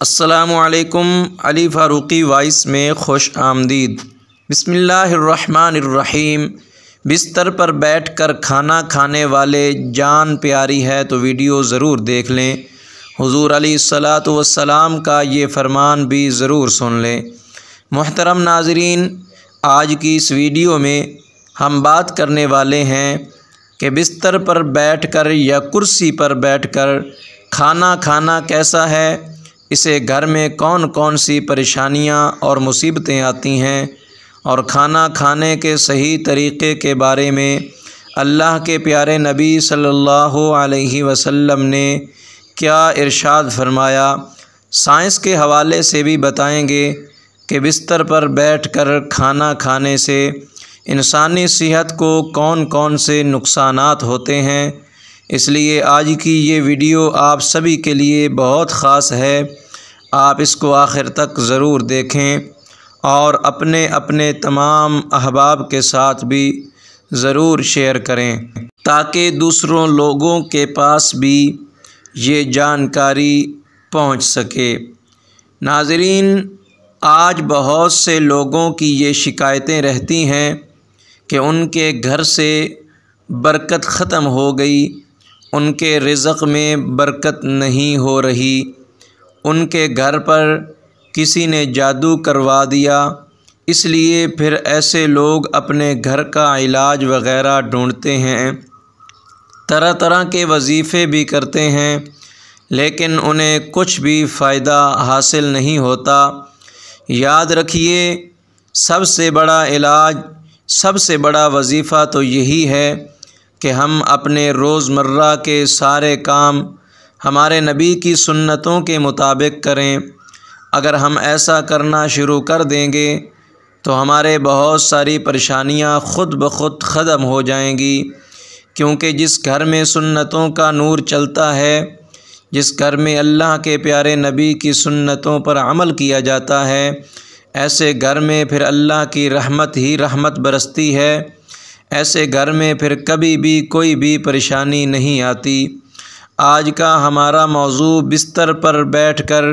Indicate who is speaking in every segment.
Speaker 1: السلام علیکم۔ علی فاروقی وائس میں خوش آمدید۔ بسم اللہ الرحمن الرحیم۔ بستر پر بیٹھ کر کھانا کھانے والے جان پیاری ہے تو ویڈیو ضرور دیکھ لیں۔ حضور علیہ الصلاۃ والسلام کا یہ فرمان بھی ضرور سن لیں۔ محترم ناظرین، آج کی اس ویڈیو میں ہم بات کرنے والے ہیں کہ بستر پر بیٹھ کر یا کرسی پر بیٹھ کر کھانا کھانا کیسا ہے، اسے گھر میں کون کون سی پریشانیاں اور مصیبتیں آتی ہیں، اور کھانا کھانے کے صحیح طریقے کے بارے میں اللہ کے پیارے نبی صلی اللہ علیہ وسلم نے کیا ارشاد فرمایا، سائنس کے حوالے سے بھی بتائیں گے کہ بستر پر بیٹھ کر کھانا کھانے سے انسانی صحت کو کون کون سے نقصانات ہوتے ہیں۔ اس لیے آج کی یہ ویڈیو آپ سبھی کے لیے بہت خاص ہے، آپ اس کو آخر تک ضرور دیکھیں اور اپنے تمام احباب کے ساتھ بھی ضرور شیئر کریں تاکہ دوسروں لوگوں کے پاس بھی یہ جانکاری پہنچ سکے۔ ناظرین، آج بہت سے لوگوں کی یہ شکایتیں رہتی ہیں کہ ان کے گھر سے برکت ختم ہو گئی، ان کے رزق میں برکت نہیں ہو رہی، ان کے گھر پر کسی نے جادو کروا دیا۔ اس لیے پھر ایسے لوگ اپنے گھر کا علاج وغیرہ ڈھونڈتے ہیں، طرح طرح کے وظیفے بھی کرتے ہیں، لیکن انہیں کچھ بھی فائدہ حاصل نہیں ہوتا۔ یاد رکھیے، سب سے بڑا علاج، سب سے بڑا وظیفہ تو یہی ہے کہ ہم اپنے روزمرہ کے سارے کام ہمارے نبی کی سنتوں کے مطابق کریں۔ اگر ہم ایسا کرنا شروع کر دیں گے تو ہمارے بہت ساری پریشانیاں خود بخود ختم ہو جائیں گی، کیونکہ جس گھر میں سنتوں کا نور چلتا ہے، جس گھر میں اللہ کے پیارے نبی کی سنتوں پر عمل کیا جاتا ہے، ایسے گھر میں پھر اللہ کی رحمت ہی رحمت برستی ہے۔ ایسے گھر میں پھر کبھی بھی کوئی بھی پریشانی نہیں آتی۔ آج کا ہمارا موضوع بستر پر بیٹھ کر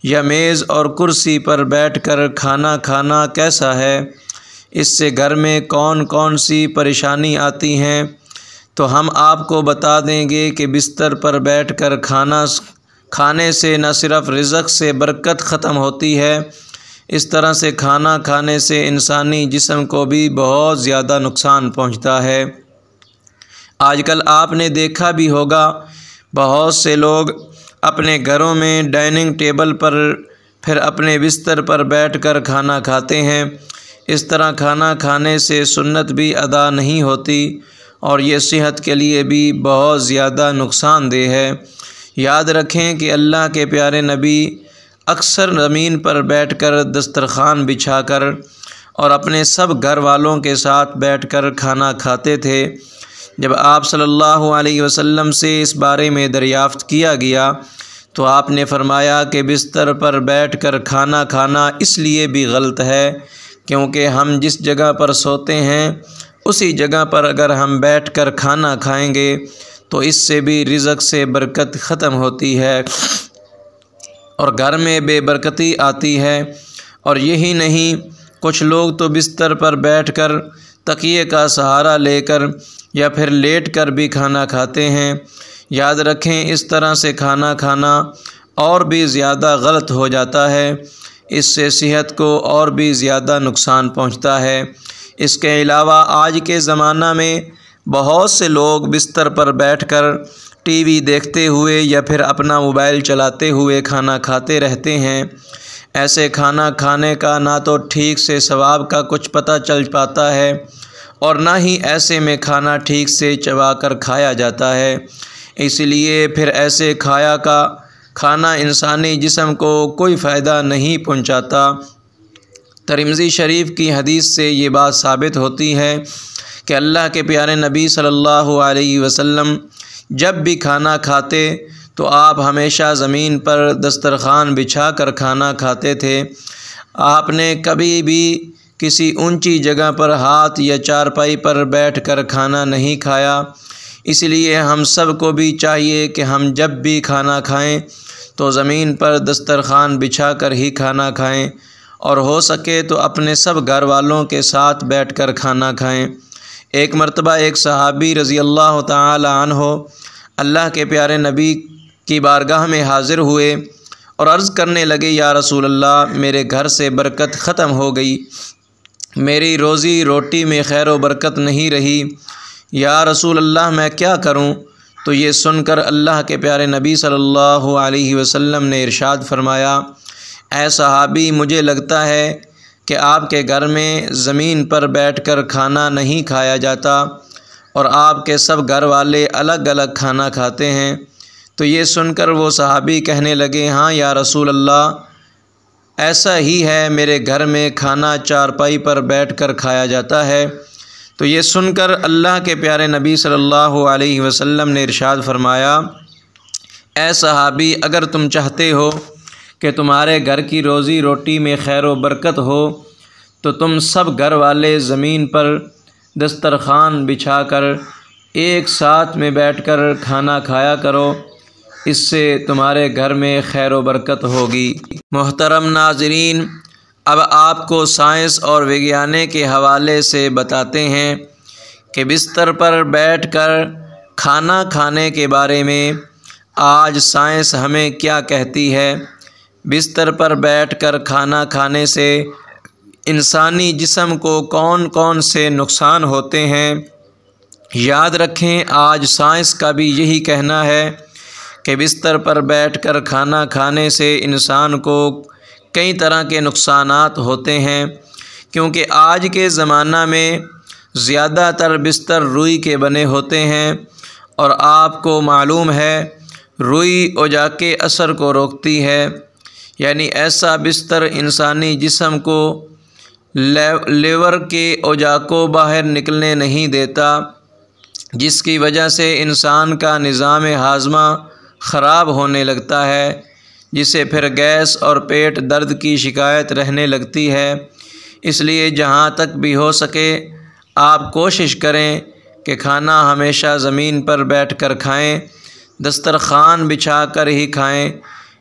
Speaker 1: یا میز اور کرسی پر بیٹھ کر کھانا کھانا کیسا ہے، اس سے گھر میں کون کون سی پریشانی آتی ہیں، تو ہم آپ کو بتا دیں گے کہ بستر پر بیٹھ کر کھانا کھانے سے نہ صرف رزق سے برکت ختم ہوتی ہے، اس طرح سے کھانا کھانے سے انسانی جسم کو بھی بہت زیادہ نقصان پہنچتا ہے۔ آج کل آپ نے دیکھا بھی ہوگا، بہت سے لوگ اپنے گھروں میں ڈائننگ ٹیبل پر پھر اپنے بستر پر بیٹھ کر کھانا کھاتے ہیں۔ اس طرح کھانا کھانے سے سنت بھی ادا نہیں ہوتی اور یہ صحت کے لیے بھی بہت زیادہ نقصان دہ ہے۔ یاد رکھیں کہ اللہ کے پیارے نبی اکثر زمین پر بیٹھ کر دسترخوان بچھا کر اور اپنے سب گھر والوں کے ساتھ بیٹھ کر کھانا کھاتے تھے۔ جب آپ صلی اللہ علیہ وسلم سے اس بارے میں دریافت کیا گیا تو آپ نے فرمایا کہ بستر پر بیٹھ کر کھانا کھانا اس لیے بھی غلط ہے کیونکہ ہم جس جگہ پر سوتے ہیں اسی جگہ پر اگر ہم بیٹھ کر کھانا کھائیں گے تو اس سے بھی رزق سے برکت ختم ہوتی ہے اور گھر میں بے برکتی آتی ہے۔ اور یہی نہیں، کچھ لوگ تو بستر پر بیٹھ کر تکیے کا سہارا لے کر یا پھر لیٹ کر بھی کھانا کھاتے ہیں۔ یاد رکھیں، اس طرح سے کھانا کھانا اور بھی زیادہ غلط ہو جاتا ہے، اس سے صحت کو اور بھی زیادہ نقصان پہنچتا ہے۔ اس کے علاوہ آج کے زمانہ میں بہت سے لوگ بستر پر بیٹھ کر ٹی وی دیکھتے ہوئے یا پھر اپنا موبائل چلاتے ہوئے کھانا کھاتے رہتے ہیں۔ ایسے کھانا کھانے کا نہ تو ٹھیک سے ثواب کا کچھ پتہ چل پاتا ہے اور نہ ہی ایسے میں کھانا ٹھیک سے چبا کر کھایا جاتا ہے۔ اس لیے پھر ایسے کھانا انسانی جسم کو کوئی فائدہ نہیں پہنچاتا۔ ترمذی شریف کی حدیث سے یہ بات ثابت ہوتی ہے کہ اللہ کے پیارے نبی صلی اللہ علیہ وسلم جب بھی کھانا کھاتے تو آپ ہمیشہ زمین پر دسترخوان بچھا کر کھانا کھاتے تھے۔ آپ نے کبھی بھی کسی اونچی جگہ پر ہاتھ یا چارپائی پر بیٹھ کر کھانا نہیں کھایا۔ اس لیے ہم سب کو بھی چاہیے کہ ہم جب بھی کھانا کھائیں تو زمین پر دسترخوان بچھا کر ہی کھانا کھائیں، اور ہو سکے تو اپنے سب گھر والوں کے ساتھ بیٹھ کر کھانا کھائیں۔ ایک مرتبہ ایک صحابی رضی اللہ تعالی عنہ اللہ کے پیارے نبی کی بارگاہ میں حاضر ہوئے اور عرض کرنے لگے، یا رسول اللہ، میرے گھر سے برکت ختم ہو گئی، میری روزی روٹی میں خیر و برکت نہیں رہی، یا رسول اللہ میں کیا کروں؟ تو یہ سن کر اللہ کے پیارے نبی صلی اللہ علیہ وسلم نے ارشاد فرمایا، اے صحابی، مجھے لگتا ہے کہ آپ کے گھر میں زمین پر بیٹھ کر کھانا نہیں کھایا جاتا اور آپ کے سب گھر والے الگ الگ کھانا کھاتے ہیں۔ تو یہ سن کر وہ صحابی کہنے لگے، ہاں یا رسول اللہ، ایسا ہی ہے، میرے گھر میں کھانا چارپائی پر بیٹھ کر کھایا جاتا ہے۔ تو یہ سن کر اللہ کے پیارے نبی صلی اللہ علیہ وسلم نے ارشاد فرمایا، اے صحابی، اگر تم چاہتے ہو کہ تمہارے گھر کی روزی روٹی میں خیر و برکت ہو تو تم سب گھر والے زمین پر دسترخوان بچھا کر ایک ساتھ میں بیٹھ کر کھانا کھایا کرو، اس سے تمہارے گھر میں خیر و برکت ہوگی۔ محترم ناظرین، اب آپ کو سائنس اور وگیان کے حوالے سے بتاتے ہیں کہ بستر پر بیٹھ کر کھانا کھانے کے بارے میں آج سائنس ہمیں کیا کہتی ہے۔ بستر پر بیٹھ کر کھانا کھانے سے انسانی جسم کو کون کون سے نقصان ہوتے ہیں؟ یاد رکھیں، آج سائنس کا بھی یہی کہنا ہے کہ بستر پر بیٹھ کر کھانا کھانے سے انسان کو کئی طرح کے نقصانات ہوتے ہیں، کیونکہ آج کے زمانہ میں زیادہ تر بستر روئی کے بنے ہوتے ہیں، اور آپ کو معلوم ہے روئی اوجا کے اثر کو روکتی ہے، یعنی ایسا بستر انسانی جسم کو لیور کے اوجا کو باہر نکلنے نہیں دیتا، جس کی وجہ سے انسان کا نظام ہاضمہ خراب ہونے لگتا ہے، جسے پھر گیس اور پیٹ درد کی شکایت رہنے لگتی ہے۔ اس لیے جہاں تک بھی ہو سکے آپ کوشش کریں کہ کھانا ہمیشہ زمین پر بیٹھ کر کھائیں، دسترخوان بچھا کر ہی کھائیں۔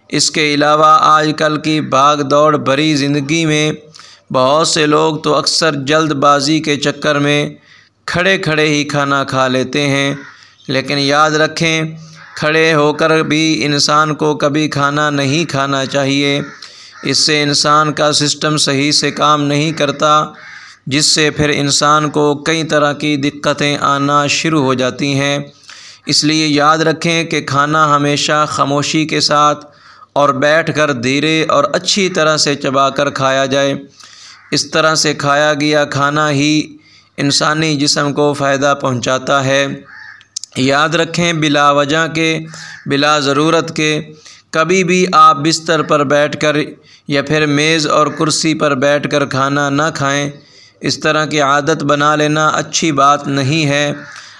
Speaker 1: اس کے علاوہ آج کل کی بھاگ دوڑ بھری زندگی میں بہت سے لوگ تو اکثر جلد بازی کے چکر میں کھڑے کھڑے ہی کھانا کھا لیتے ہیں، لیکن یاد رکھیں، کھڑے ہو کر بھی انسان کو کبھی کھانا نہیں کھانا چاہیے۔ اس سے انسان کا سسٹم صحیح سے کام نہیں کرتا، جس سے پھر انسان کو کئی طرح کی دقتیں آنا شروع ہو جاتی ہیں۔ اس لیے یاد رکھیں کہ کھانا ہمیشہ خاموشی کے ساتھ اور بیٹھ کر دھیرے اور اچھی طرح سے چبا کر کھایا جائے۔ اس طرح سے کھایا گیا کھانا ہی انسانی جسم کو فائدہ پہنچاتا ہے۔ یاد رکھیں، بلا وجہ کے، بلا ضرورت کے کبھی بھی آپ بستر پر بیٹھ کر یا پھر میز اور کرسی پر بیٹھ کر کھانا نہ کھائیں۔ اس طرح کی عادت بنا لینا اچھی بات نہیں ہے۔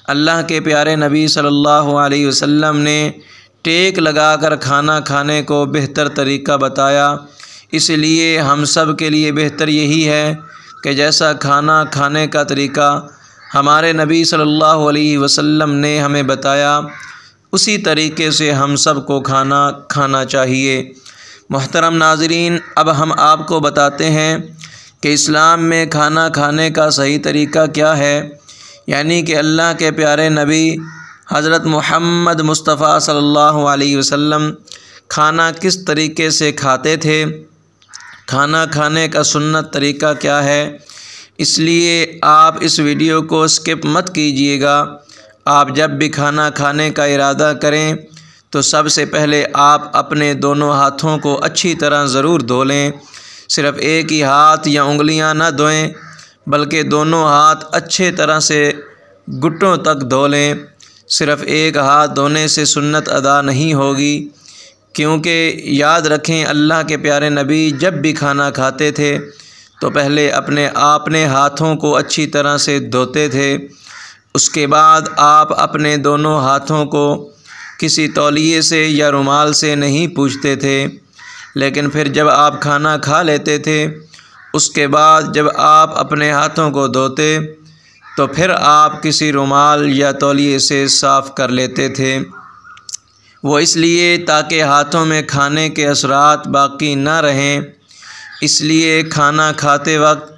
Speaker 1: اللہ کے پیارے نبی صلی اللہ علیہ وسلم نے ٹیک لگا کر کھانا کھانے کو بہتر طریقہ بتایا، اس لیے ہم سب کے لیے بہتر یہی ہے کہ جیسا کھانا کھانے کا طریقہ ہمارے نبی صلی اللہ علیہ وسلم نے ہمیں بتایا، اسی طریقے سے ہم سب کو کھانا کھانا چاہیے۔ محترم ناظرین، اب ہم آپ کو بتاتے ہیں کہ اسلام میں کھانا کھانے کا صحیح طریقہ کیا ہے، یعنی کہ اللہ کے پیارے نبی حضرت محمد مصطفیٰ صلی اللہ علیہ وسلم کھانا کس طریقے سے کھاتے تھے، کھانا کھانے کا سنت طریقہ کیا ہے۔ اس لیے آپ اس ویڈیو کو اسکپ مت کیجیے گا۔ آپ جب بھی کھانا کھانے کا ارادہ کریں تو سب سے پہلے آپ اپنے دونوں ہاتھوں کو اچھی طرح ضرور دھو لیں۔ صرف ایک ہی ہاتھ یا انگلیاں نہ دھوئیں، بلکہ دونوں ہاتھ اچھے طرح سے گھٹنوں تک دھو لیں۔ صرف ایک ہاتھ دھونے سے سنت ادا نہیں ہوگی، کیونکہ یاد رکھیں اللہ کے پیارے نبی جب بھی کھانا کھاتے تھے تو پہلے اپنے ہاتھوں کو اچھی طرح سے دھوتے تھے، اس کے بعد آپ اپنے دونوں ہاتھوں کو کسی تولیے سے یا رومال سے نہیں پوچھتے تھے، لیکن پھر جب آپ کھانا کھا لیتے تھے اس کے بعد جب آپ اپنے ہاتھوں کو دھوتے تو پھر آپ کسی رومال یا تولیے سے صاف کر لیتے تھے۔ وہ اس لیے تاکہ ہاتھوں میں کھانے کے اثرات باقی نہ رہیں۔ اس لیے کھانا کھاتے وقت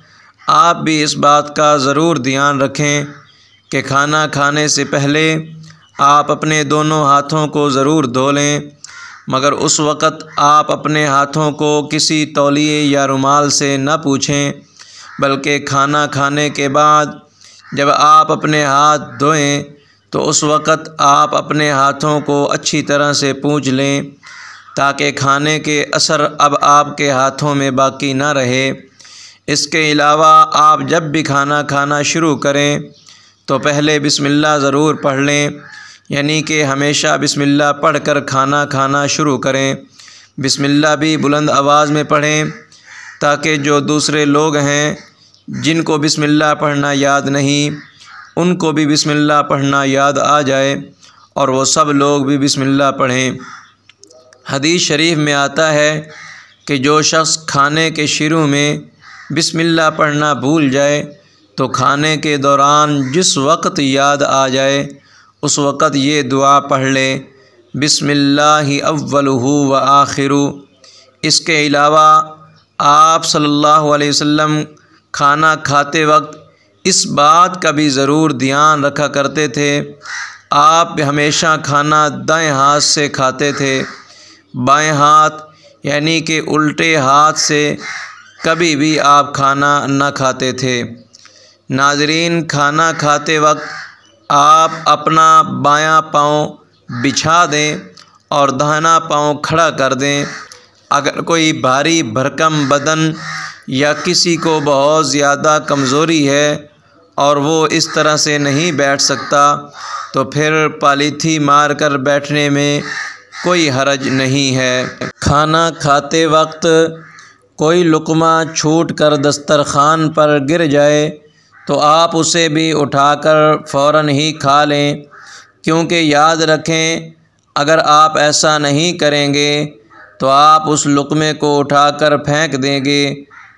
Speaker 1: آپ بھی اس بات کا ضرور دھیان رکھیں کہ کھانا کھانے سے پہلے آپ اپنے دونوں ہاتھوں کو ضرور دھو لیں، مگر اس وقت آپ اپنے ہاتھوں کو کسی تولیے یا رومال سے نہ پوچھیں، بلکہ کھانا کھانے کے بعد جب آپ اپنے ہاتھ دھوئیں تو اس وقت آپ اپنے ہاتھوں کو اچھی طرح سے پونچھ لیں تاکہ کھانے کے اثر اب آپ کے ہاتھوں میں باقی نہ رہے۔ اس کے علاوہ آپ جب بھی کھانا کھانا شروع کریں تو پہلے بسم اللہ ضرور پڑھ لیں، یعنی کہ ہمیشہ بسم اللہ پڑھ کر کھانا کھانا شروع کریں۔ بسم اللہ بھی بلند آواز میں پڑھیں تاکہ جو دوسرے لوگ ہیں جن کو بسم اللہ پڑھنا یاد نہیں، ان کو بھی بسم اللہ پڑھنا یاد آ جائے اور وہ سب لوگ بھی بسم اللہ پڑھیں۔ حدیث شریف میں آتا ہے کہ جو شخص کھانے کے شروع میں بسم اللہ پڑھنا بھول جائے تو کھانے کے دوران جس وقت یاد آ جائے اس وقت یہ دعا پڑھ لے، بسم اللہ اولہ و آخرہ۔ اس کے علاوہ آپ صلی اللہ علیہ وسلم کھانا کھاتے وقت اس بات کا بھی ضرور دھیان رکھا کرتے تھے، آپ ہمیشہ کھانا دائیں ہاتھ سے کھاتے تھے، بائیں ہاتھ یعنی کہ الٹے ہاتھ سے کبھی بھی آپ کھانا نہ کھاتے تھے۔ ناظرین، کھانا کھاتے وقت آپ اپنا بایاں پاؤں بچھا دیں اور داہنا پاؤں کھڑا کر دیں۔ اگر کوئی بھاری بھرکم بدن یا کسی کو بہت زیادہ کمزوری ہے اور وہ اس طرح سے نہیں بیٹھ سکتا تو پھر پالیتھی مار کر بیٹھنے میں کوئی حرج نہیں ہے۔ کھانا کھاتے وقت کوئی لقمہ چھوٹ کر دسترخوان پر گر جائے تو آپ اسے بھی اٹھا کر فوراً ہی کھا لیں، کیونکہ یاد رکھیں اگر آپ ایسا نہیں کریں گے تو آپ اس لقمے کو اٹھا کر پھینک دیں گے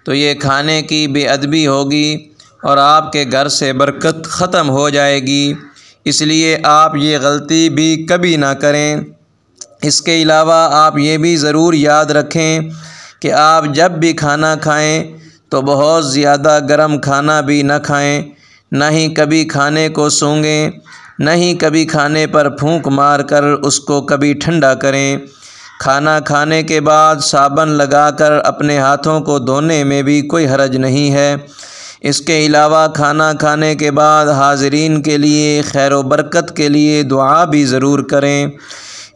Speaker 1: تو یہ کھانے کی بے ادبی ہوگی اور آپ کے گھر سے برکت ختم ہو جائے گی۔ اس لیے آپ یہ غلطی بھی کبھی نہ کریں۔ اس کے علاوہ آپ یہ بھی ضرور یاد رکھیں کہ آپ جب بھی کھانا کھائیں تو بہت زیادہ گرم کھانا بھی نہ کھائیں، نہ ہی کبھی کھانے کو سونگھیں، نہ ہی کبھی کھانے پر پھونک مار کر اس کو کبھی ٹھنڈا کریں۔ کھانا کھانے کے بعد صابن لگا کر اپنے ہاتھوں کو دھونے میں بھی کوئی حرج نہیں ہے۔ اس کے علاوہ کھانا کھانے کے بعد حاضرین کے لیے خیر و برکت کے لیے دعا بھی ضرور کریں۔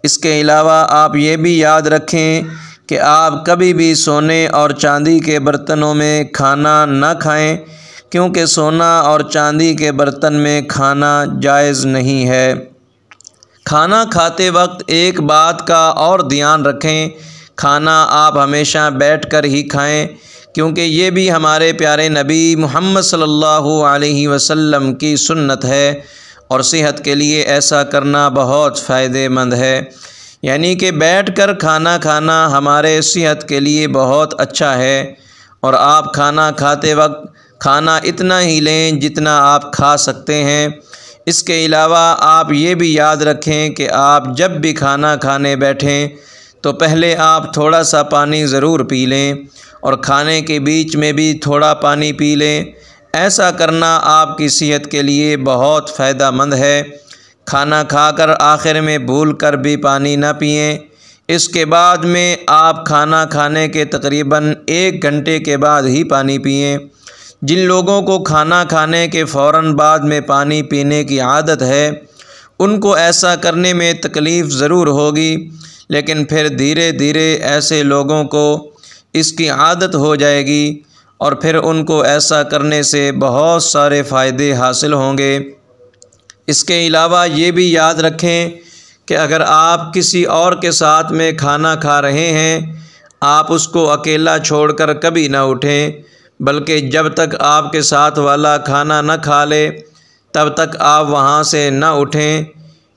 Speaker 1: اس کے علاوہ آپ یہ بھی یاد رکھیں کہ آپ کبھی بھی سونے اور چاندی کے برتنوں میں کھانا نہ کھائیں، کیونکہ سونا اور چاندی کے برتن میں کھانا جائز نہیں ہے۔ کھانا کھاتے وقت ایک بات کا اور دھیان رکھیں، کھانا آپ ہمیشہ بیٹھ کر ہی کھائیں، کیونکہ یہ بھی ہمارے پیارے نبی محمد صلی اللہ علیہ وسلم کی سنت ہے اور صحت کے لیے ایسا کرنا بہت فائدہ مند ہے۔ یعنی کہ بیٹھ کر کھانا کھانا ہمارے صحت کے لیے بہت اچھا ہے، اور آپ کھانا کھاتے وقت کھانا اتنا ہی لیں جتنا آپ کھا سکتے ہیں۔ اس کے علاوہ آپ یہ بھی یاد رکھیں کہ آپ جب بھی کھانا کھانے بیٹھیں تو پہلے آپ تھوڑا سا پانی ضرور پی لیں اور کھانے کے بیچ میں بھی تھوڑا پانی پی لیں۔ ایسا کرنا آپ کی صحت کے لیے بہت فائدہ مند ہے۔ کھانا کھا کر آخر میں بھول کر بھی پانی نہ پئیں۔ اس کے بعد میں آپ کھانا کھانے کے تقریباً 1 گھنٹے کے بعد ہی پانی پئیں۔ جن لوگوں کو کھانا کھانے کے فوراً بعد میں پانی پینے کی عادت ہے ان کو ایسا کرنے میں تکلیف ضرور ہوگی، لیکن پھر دھیرے دھیرے ایسے لوگوں کو اس کی عادت ہو جائے گی اور پھر ان کو ایسا کرنے سے بہت سارے فائدے حاصل ہوں گے۔ اس کے علاوہ یہ بھی یاد رکھیں کہ اگر آپ کسی اور کے ساتھ میں کھانا کھا رہے ہیں، آپ اس کو اکیلا چھوڑ کر کبھی نہ اٹھیں، بلکہ جب تک آپ کے ساتھ والا کھانا نہ کھا لے تب تک آپ وہاں سے نہ اٹھیں۔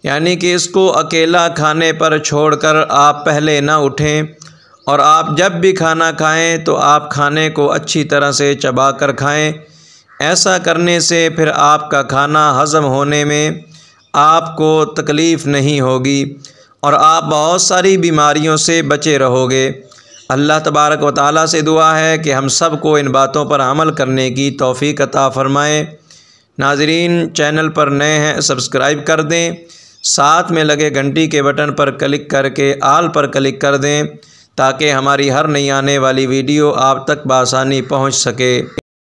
Speaker 1: یعنی کہ اس کو اکیلا کھانے پر چھوڑ کر آپ پہلے نہ اٹھیں، اور آپ جب بھی کھانا کھائیں تو آپ کھانے کو اچھی طرح سے چبا کر کھائیں۔ ایسا کرنے سے پھر آپ کا کھانا ہضم ہونے میں آپ کو تکلیف نہیں ہوگی اور آپ بہت ساری بیماریوں سے بچے رہو گے۔ اللہ تبارک و تعالیٰ سے دعا ہے کہ ہم سب کو ان باتوں پر عمل کرنے کی توفیق عطا فرمائے۔ ناظرین، چینل پر نئے ہیں سبسکرائب کر دیں، ساتھ میں لگے گھنٹی کے بٹن پر کلک کر کے آل پر کلک کر دیں تاکہ ہماری ہر نئی آنے والی ویڈیو آپ تک بآسانی پہنچ سکے۔